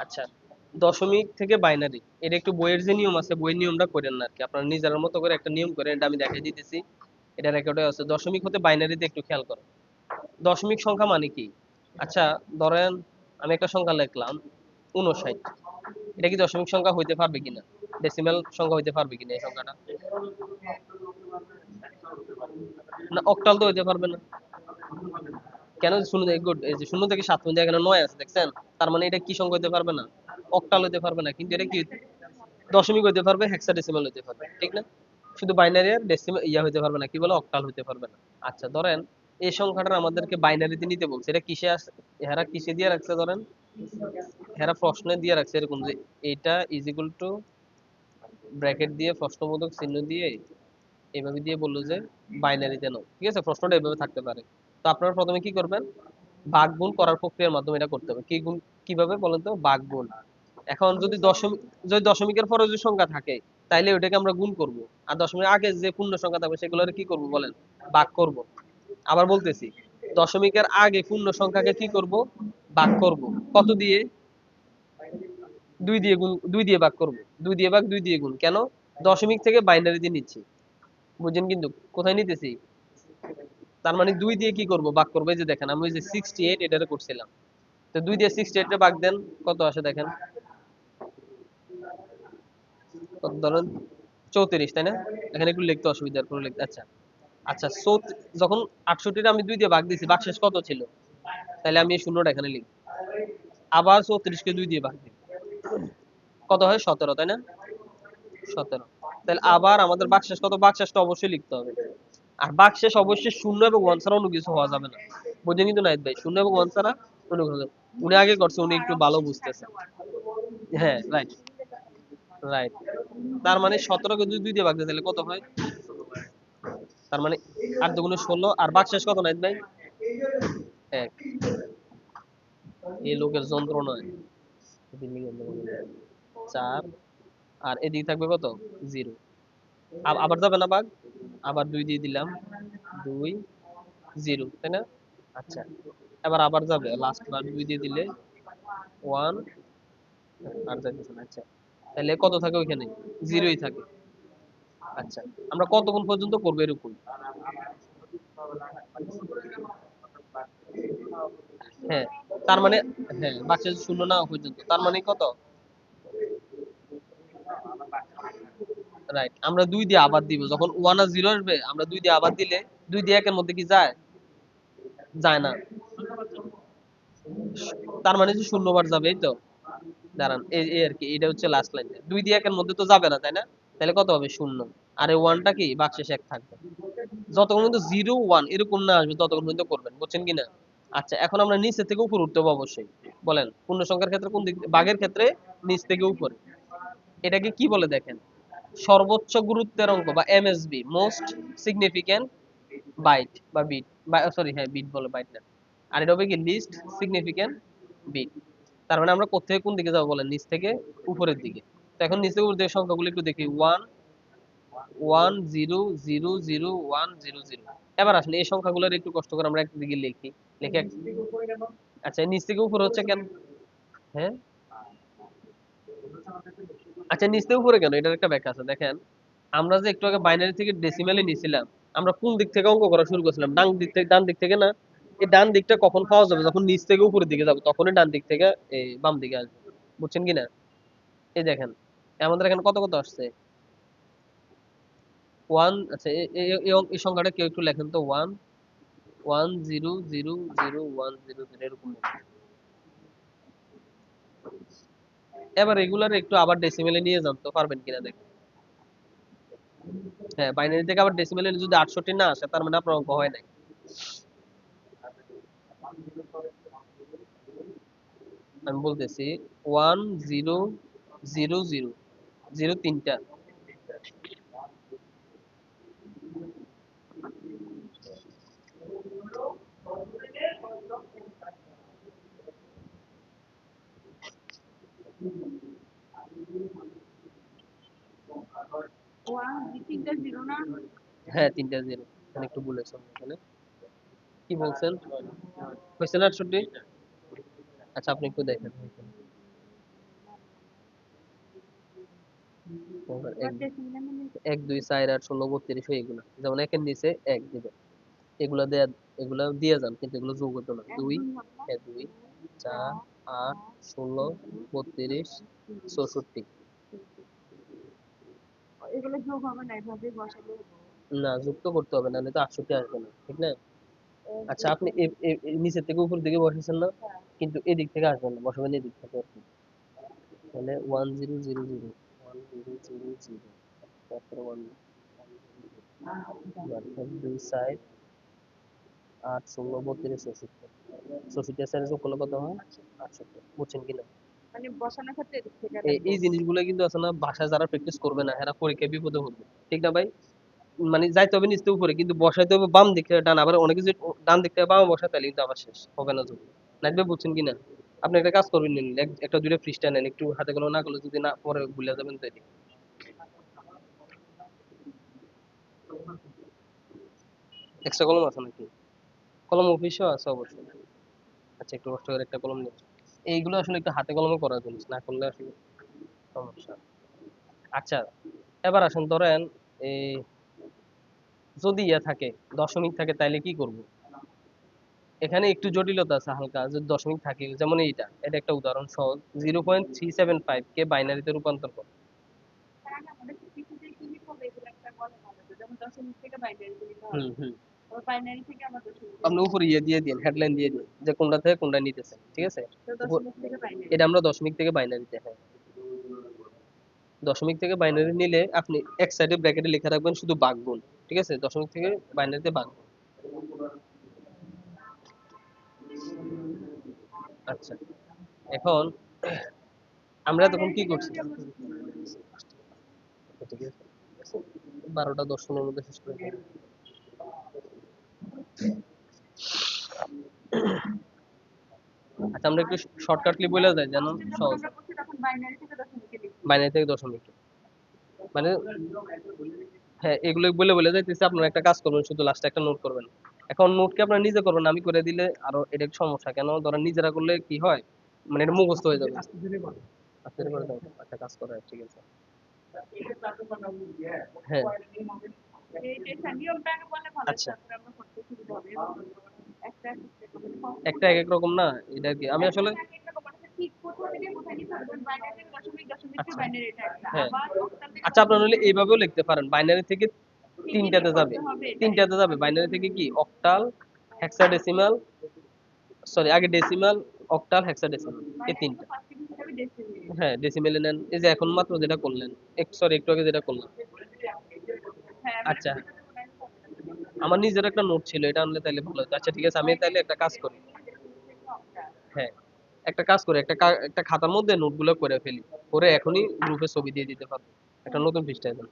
আচ্ছা, দশমিক থেকে বাইনারি, এটা একটু বইয়ের যে নিয়ম আছে বইয়ের নিয়মটা করেন না আর কি, আপনার নিজের মতো করে একটা নিয়ম করেন, এটা আমি দেখাই দিতেছি। এটা রেকর্ডে আছে। দশমিক হতে বাইনারিতে একটু খেয়াল করেন। দশমিক সংখ্যা মানে কি? আচ্ছা, ধরেন আমি একটা সংখ্যা লিখলাম 59। এটা কি দশমিক সংখ্যা হইতে পারবে কিনা, ডেসিমাল সংখ্যা হইতে পারবে কিনা এই সংখ্যাটা? না, অক্টাল তো হইতে পারবে না। কেন? শূন্য থেকে গুড, এই যে শূন্য থেকে 7 পর্যন্ত এখানে 9 আছে দেখছেন? তার মানে এটা কি সংখ্যা হইতে পারবে না? অক্টাল হইতে পারবে না, কিন্তু এটা কি দশমিক হইতে পারবে, হেক্সাডেসিমাল হইতে পারবে, ঠিক না? শুধু বাইনারি আর ডেসিমাল ইয়া হইতে পারবে না, কি বলে, অক্টাল হইতে পারবে না। আচ্ছা, ধরেন এই সংখ্যাটা আমাদেরকে বাইনারিতে নিতে বলছে, এটা কিসে আছে? এরা কিসে দিয়ে রাখছে ধরেন, এরা প্রশ্নে দিয়ে রাখছে এরকম যে এটা ইজ ইকুয়াল টু, ব্র্যাকেট দিয়ে প্রশ্নবোধক চিহ্ন দিয়ে এইভাবে দিয়ে বললো যে বাইনারিতে নাও, ঠিক আছে? প্রশ্নটা এইভাবে থাকতে পারে। তো আপনারা প্রথমে কি করবেন? ভাগ গুণ করার প্রক্রিয়ার মাধ্যমে এটা করতে হবে। কি গুণ, কিভাবে বলেন তো? ভাগ গুণ। এখন যদি দশমিক, যদি দশমিকের পরে যদি সংখ্যা থাকে, তাইলে ওইটাকে আমরা গুণ করব। আর দশমিকের আগে যে পূর্ণ সংখ্যা থাকবে সেগুলো কি করব বলেন? ভাগ করব। আবার বলতেছি, দশমিকের আগে পূর্ণ সংখ্যাকে কি করব? ভাগ করব। কত দিয়ে? 2 দিয়ে গুণ, 2 দিয়ে ভাগ করব। 2 দিয়ে ভাগ, 2 দিয়ে গুণ। কেন? দশমিক থেকে বাইনারি দিয়ে নিচ্ছি, বুঝেন কিন্তু কোথায় নিতেছি? তার মানে 2 দিয়ে কি করব? ভাগ করব। এই যে দেখেন আমি ওই যে 68 এটারে করছিলাম। তো 2 দিয়ে 68 এ ভাগ দেন, কত আসে দেখেন? কত ধরেন 34, তাই না? এখানে একটু লিখতে অসুবিধার কোনো লিখতে, আচ্ছা। আচ্ছা, যখন 68 আমি 2 দিয়ে ভাগ দিছি, ভাগশেষ কত ছিল? তাহলে আমি এই শূন্যটা এখানে লিখব। আবার 34 কে 2 দিয়ে ভাগ দিই, কত হয়? 17, তাই না? 17। তাহলে আবার আমাদের ভাগশেষ কত? ভাগশেষটা অবশ্যই লিখতে হবে। আর ভাগশেষ অবশ্যই শূন্য এবং ওয়ান ছাড়া অন্য কিছু হওয়া যাবে না। বুঝেন কিন্তু নাহিদ ভাই, শূন্য এবং ওয়ান ছাড়া অন্য কিছু হবে না। উনি আগে করছে, উনি একটু ভালো বুঝতেছে। হ্যাঁ, রাইট, রাইট। তার মানে 17 কে যদি 2 দিয়ে ভাগ দিই তাহলে কত হয়? তার মানে 8 দুগুণে 16, আর ভাগশেষ কত নাহিদ ভাই? 1। এই লোকের যন্ত্রণায় 4, আর এদিকে থাকবে কত? 0। আবার যাবে না ভাগ? আবার 2 দিয়ে দিলাম, 2, 0, তাই না? আচ্ছা, এবার আবার যাবে, লাস্ট বার 2 দিয়ে দিলে 1, আর যাইতেছে না। আচ্ছা, তাহলে কত থাকে ওইখানে? 0ই থাকে। আচ্ছা, আমরা কতক্ষণ পর্যন্ত করবো এরকম? হ্যাঁ, তার মানে, হ্যাঁ, বাক্সে শূন্য না হওয়া পর্যন্ত, তার মানে কত? রাইট, আমরা 2 দিয়ে আবার দিব, যখন 1 আর 0 আসবে আমরা 2 দিয়ে আবার দিলে 2 দিয়ে 1 এর মধ্যে কি যায়? যায় না। তার মানে যে শূন্যবার যাবে, এই তো। দাঁড়ান, এই আর কি, এটা হচ্ছে লাস্ট লাইন। 2 দিয়ে 1 এর মধ্যে তো যাবে না, তাই না? তাহলে কত হবে? শূন্য। আর এই ওয়ানটা কি বাক্সেস 1 থাকবে। যতক্ষণ পর্যন্ত 0 1 এরকম না আসবে ততক্ষণ পর্যন্ত করবেন, বুঝছেন কিনা? আচ্ছা, এখন আমরা নিচে থেকে উপরে উঠতে হবে অবশ্যই। বলেন, পূর্ণ সংখ্যার ক্ষেত্রে কোন দিক, ভাগের ক্ষেত্রে নিচ থেকে উপরে। এটাকে কি বলে দেখেন? সর্বোচ্চ গুরুত্বের অঙ্ক বা এমএসবি, মোস্ট সিগনিফিক্যান্ট বাইট বা বিট, বা সরি, হ্যাঁ বিট বলে, বাইট না। আর এটা হবে কি লিস্ট সিগনিফিক্যান্ট বিট। তার মানে আমরা কোথা থেকে কোন দিকে যাবো বলেন? নিচ থেকে উপরের দিকে। তো এখন নিচ থেকে উপরের দিকে সংখ্যাগুলো একটু দেখি। 1 1 0 0 0 1 0 0। এবার আসলে এই সংখ্যাগুলোর একটু কষ্ট করে আমরা একদিকে লিখি, লিখে আচ্ছা, নিচ থেকে উপরে হচ্ছে কেন? হ্যাঁ, আচ্ছা, নিচ থেকে উপরে কেন, এটার একটা ব্যাখ্যা আছে দেখেন। আমরা যে একটু আগে বাইনারি থেকে ডেসিমালে নিয়েছিলাম, আমরা কোন দিক থেকে অঙ্ক করা শুরু করছিলাম? ডান দিক থেকে, ডান দিক থেকে না? এই ডান দিকটা কখন পাওয়া যাবে? যখন নিচ থেকে উপরের দিকে যাবো তখনই ডান দিক থেকে এই বাম দিকে আসবে, বুঝছেন কিনা? এই দেখেন, আমাদের এখানে কত কত আসছে? 1, আচ্ছা, এই সংখ্যাটা কেউ একটু লেখেন তো। 1 1 0 0 0 1 0 0 এরকম লিখেন। এবার এগুলার একটু আবার ডেসিমেলে নিয়ে যান তো, পারবেন কিনা দেখেন। হ্যাঁ, বাইনারি থেকে আবার ডেসিমেলে যদি 68 না আসে তার মানে আপনার অঙ্ক হয় নাই। আমি বলতেছি 1 0 0 0 0 তিনটা। 3টা 0 না? হ্যাঁ, 3টা 0। এখানে একটু বলেছেন এখানে। কি বলছেন? হয়েছে না 68? আচ্ছা, আপনি একটু দেখেন। এবার এবার ডেসিমিলে মিলে 1 2 4 8 16 32 এগুলা যেমন একের নিচে 1 দিবে এগুলা দেয়া এগুলা দিয়ে যান কিন্তু এগুলো যোগ হতো না এক 2 দুই হবে না, 2 দুই 4 চার 8 আট 16 ষোলো 32 তিরিশ 64 চৌষট্টি। এগুলো যোগ হবে না, এভাবে বসালে হলো। না যুক্ত করতে হবে না তো 68 আসবে না ঠিক না এক আচ্ছা দুই আপনি তিন নিচের থেকে উপর দিকে বসেছেন না চার কিন্তু এদিক থেকে আসবেন না বসাবেন এদিক থেকে আর কি তাহলে 1000 1000 তারপরে 1 2 4 8 16 32 64 64 স্যার যোগ করলে কত হয় 68 বুঝছেন কিনা মানে বসানোর ক্ষেত্রে এদিক থেকে এই লাগবো। এই জিনিসগুলো কিন্তু আছে না বাসায় যারা প্র্যাকটিস করবে না এরা পরীক্ষায় বিপদে পড়বে ঠিক না ভাই মানে যাইতে হবে নিচতে উপরে কিন্তু বসাইতে হবে বাম দিক থেকে ডান আবার অনেকে যদি ডান দিক থেকে বাম বসায় তাহলে কিন্তু আবার শেষ হবে না যদি নাইবে বুঝছেন কিনা আপনি একটা কাজ করবেন নিন একটা দুইটা ফ্রিস্টা নেন একটু হাতে কলম না করলে যদি না পরে ভুলে যাবেন তাই এক্সট্রা কলম আছে নাকি কলম অফিসেও আছে অবশ্যই আচ্ছা একটু কষ্ট করে একটা কলম নিন এইগুলো আসলে একটু হাতে কলমে করার জিনিস না করলে আসলে সমস্যা আচ্ছা এবার আসুন ধরেন এই যদি ইয়ে থাকে দশমিক থাকে তাইলে কি করব এখানে একটু জটিলতা আছে হালকা যদি দশমিক থাকে যেমন এটা একটা উদাহরণ সহজ 0.375 কে বাইনারিতে রূপান্তর করো তার আগে আমাদের কিছুতেই কি লিখতে হবে এগুলো একটা বলে ভালো তো, যেমন দশমিক থেকে বাইনারিতে নিতে হুম হবে, হুম আবার বাইনারি থেকে আবার দশমিকে আপনি নিতে উপরে হবে। ইয়ে দিয়ে দিন হেডলাইন দিয়ে দিন যে কোনটা থেকে কোনটা নিতেছেন ঠিক আছে তো উপর দশমিক থেকে বাইনারি। এটা আমরা দশমিক থেকে বাইনারিতে হ্যাঁ দশমিক থেকে বাইনারি নিলে আপনি এক সাইডে ব্র্যাকেটে লিখে রাখবেন শুধু ভাগগুণ ঠিক আছে দশমিক থেকে বাইনারিতে ভাগগুণ আচ্ছা এখন আমরা তখন কি বাইনারিতে কেন করছি যাব? ঠিক আছে 12টা 10 মধ্যে শেষ করে দিই। আচ্ছা আমরা একটু শর্টকাটলি বলে যাই যেন ফার্স্টে যখন সহজ আমরা হয় করছি তখন বাইনারি থেকে দশমিকে লিখছি। বাইনারি থেকে দশমিক মানে হ্যাঁ এগুলো বলে বলে যাইতেছে আপনারা একটা কাজ করবেন শুধু লাস্টে একটা নোট করবেন এখন নোট কি আপনারা নিজে করবেন আমি করে দিলে আরো এটা একটু সমস্যা কেন ধরেন নিজেরা করলে কি হয় মানে এটা মুখস্থ হয়ে যাবে আস্তে ধীরে করে দাও একটা কাজ করে ঠিক আছে হ্যাঁ এইটা নিয়মটা আগে বলে ভালো, আচ্ছা তারপরে আমরা করতে সুবিধা হবে। এবং একটা একটা এক এক রকম না এটা কি আমি আসলে এক একটা কমানো ঠিক কোথা থেকে কোথায় নিতে হবে, যেমন বাইনারি থেকে দশমিক, দশমিক থেকে আচ্ছা বাইনারি এটা একটা, হ্যাঁ আবার অক্টাল থেকে আচ্ছা আপনার দশমিক হলে এইভাবেও লিখতে পারেন বাইনারি থেকে কি কি তিনটাতে যাবে করতে হবে এটাই। তিনটাতে যাবে বাইনারি থেকে কি অক্টাল হেক্সাডেসিমাল সরি আগে ডেসিমাল অক্টাল হেক্সাডেসিমাল এই বাইনারি থেকে তিনটা ফার্স্ট জিনিস হিসাবে ডেসিমিল। হ্যাঁ ডেসিমেলে নেন এই যে এখন মাত্র যেটা করলেন সরি একটু আগে যেটা করলাম হ্যাঁ মানে আচ্ছা কোথাতে মনে হয় হবে না। আমার নিজের একটা নোট ছিল এটা আনলে তাহলে ভালো হতো আচ্ছা ঠিক আছে আমি তাহলে বাইনারি একটা থেকে কাজ করি ডেসিমিল, ডেসিমিল থেকে অক্টাল। হ্যাঁ একটা কাজ করি একটা খাতার মধ্যে নোটগুলো করে ফেলি করে এখনই গ্রুপে ছবি দিয়ে দিতে পারবো একটা নতুন পৃষ্ঠায় দেন